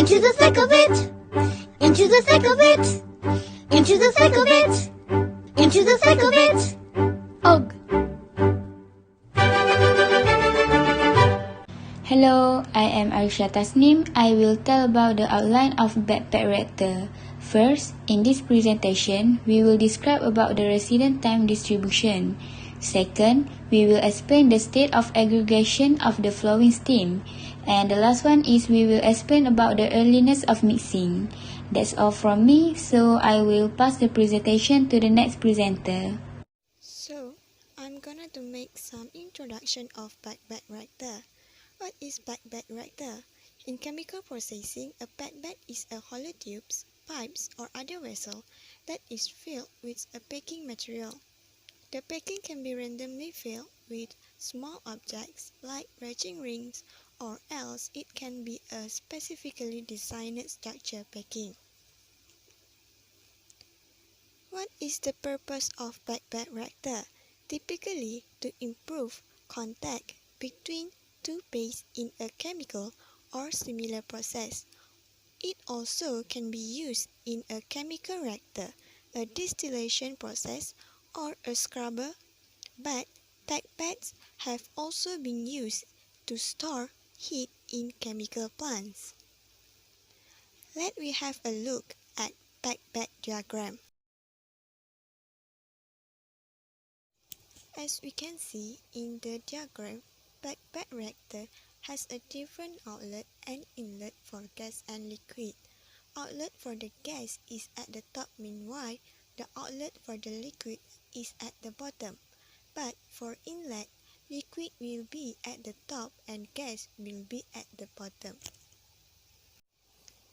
Into the thick of it. Into the thick of it. Into the thick of it. Into the thick of it. Ugh. Hello, I am Aisha Tasnim. I will tell about the outline of backpack reactor. First, in this presentation, we will describe about the residence time distribution. Second, we will explain the state of aggregation of the flowing steam. And the last one is we will explain about the earliness of mixing. That's all from me, so I will pass the presentation to the next presenter. So, I'm gonna to make some introduction of backpack reactor. What is backpack reactor? In chemical processing, a backpack is a hollow tubes, pipes or other vessel that is filled with a packing material. The packing can be randomly filled with small objects like ratchet rings, or else it can be a specifically designed structure packing. What is the purpose of backpack reactor? Typically to improve contact between two bases in a chemical or similar process. It also can be used in a chemical reactor, a distillation process, or a scrubber, but backpacks have also been used to store heat in chemical plants. Let me have a look at backpack diagram. As we can see in the diagram, backpack reactor has a different outlet and inlet for gas and liquid. Outlet for the gas is at the top, meanwhile the outlet for the liquid is at the bottom. But for inlet, liquid will be at the top and gas will be at the bottom.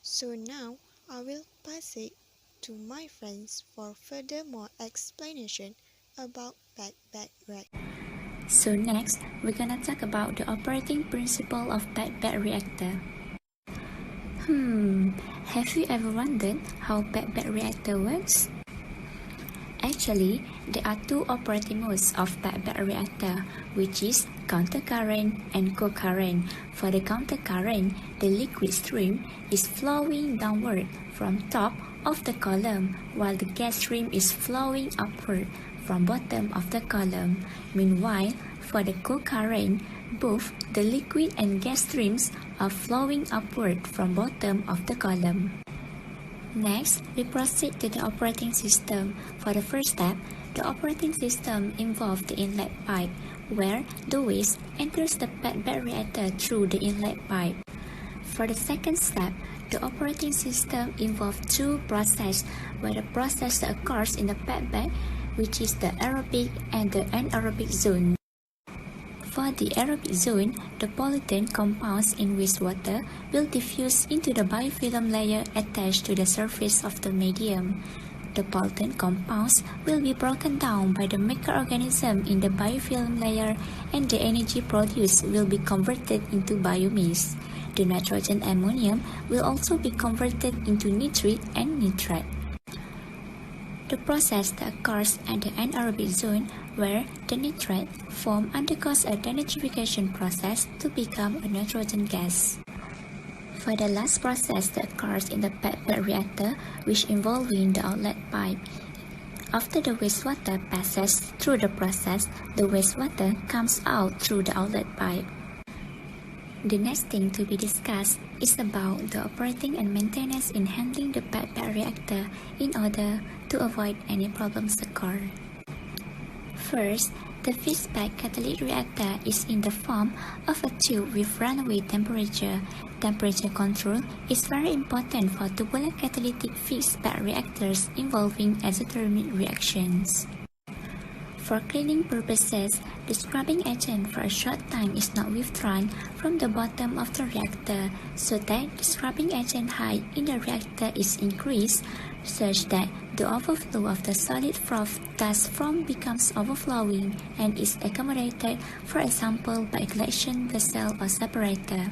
So now I will pass it to my friends for further more explanation about backpack reactor. So next, we're gonna talk about the operating principle of backpack reactor. Have you ever wondered how backpack reactor works? Actually, there are two operating modes of backpack reactor, which is countercurrent and co-current. For the countercurrent, the liquid stream is flowing downward from top of the column, while the gas stream is flowing upward from bottom of the column. Meanwhile, for the co-current, both the liquid and gas streams are flowing upward from bottom of the column. Next, we proceed to the operating system. For the first step, the operating system involves the inlet pipe, where the waste enters the backpack reactor through the inlet pipe. For the second step, the operating system involves two processes, where the process that occurs in the backpack, which is the aerobic and the anaerobic zone. For the aerobic zone, the pollutant compounds in wastewater will diffuse into the biofilm layer attached to the surface of the medium. The pollutant compounds will be broken down by the microorganism in the biofilm layer, and the energy produced will be converted into biomass. The nitrogen ammonium will also be converted into nitrate and nitrate. The process that occurs at the anaerobic zone, where the nitrate form undergoes a denitrification process to become a nitrogen gas. For the last process that occurs in the backpack reactor, which involving the outlet pipe, after the wastewater passes through the process, the wastewater comes out through the outlet pipe. The next thing to be discussed is about the operating and maintenance in handling the backpack reactor in order to avoid any problems occur. First, the fixed-pack catalytic reactor is in the form of a tube with runaway temperature. Temperature control is very important for tubular catalytic fixed-pack reactors involving exothermic reactions. For cleaning purposes, the scrubbing agent for a short time is not withdrawn from the bottom of the reactor, so that the scrubbing agent height in the reactor is increased, such that the overflow of the solid froth gas from becomes overflowing and is accommodated, for example, by a collection vessel or separator.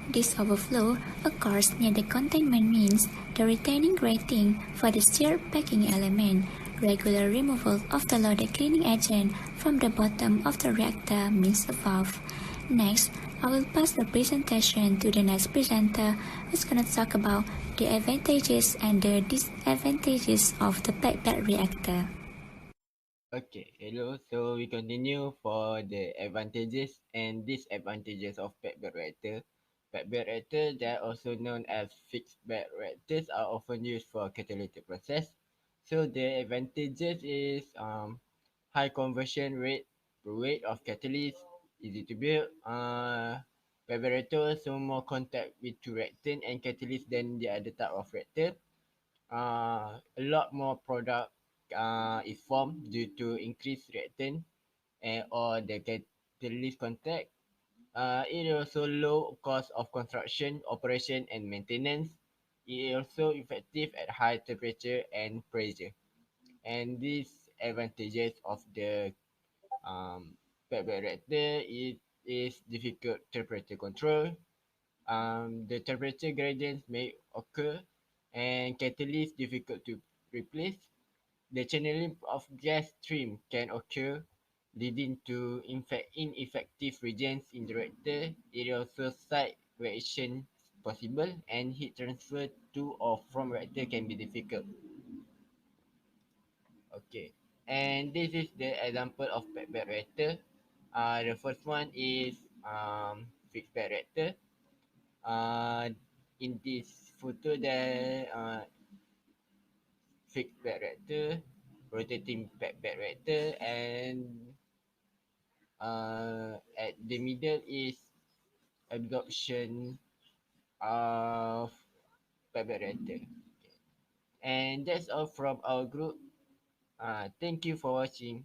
This overflow occurs near the containment means the retaining grating for the stirred packing element. Regular removal of the loaded cleaning agent from the bottom of the reactor means above. Next, I will pass the presentation to the next presenter who's going to talk about the advantages and the disadvantages of the backpack reactor. Okay, hello. So we continue for the advantages and disadvantages of backbed reactor. Backbed reactor, they are also known as fixed bed reactors, are often used for catalytic process. So the advantages is high conversion rate per weight of catalyst, easy to build. Backbed reactor also more contact with two reactant and catalyst than the other type of reactor. A lot more product is formed due to increased reactant and or the catalyst contact. It is also low cost of construction, operation and maintenance. It is also effective at high temperature and pressure. And these advantages of the backbed reactor, it is difficult temperature control. The temperature gradients may occur and catalyst difficult to replace. The channeling of gas stream can occur, leading to ineffective reagents in the reactor. It is also side reaction possible and heat transfer to or from reactor can be difficult. Okay, and this is the example of backbed reactor. The first one is fixed bed reactor. Uh, in this photo, there fixed bed reactor, rotating bed reactor, and at the middle is absorption of bed reactor. And that's all from our group. Thank you for watching.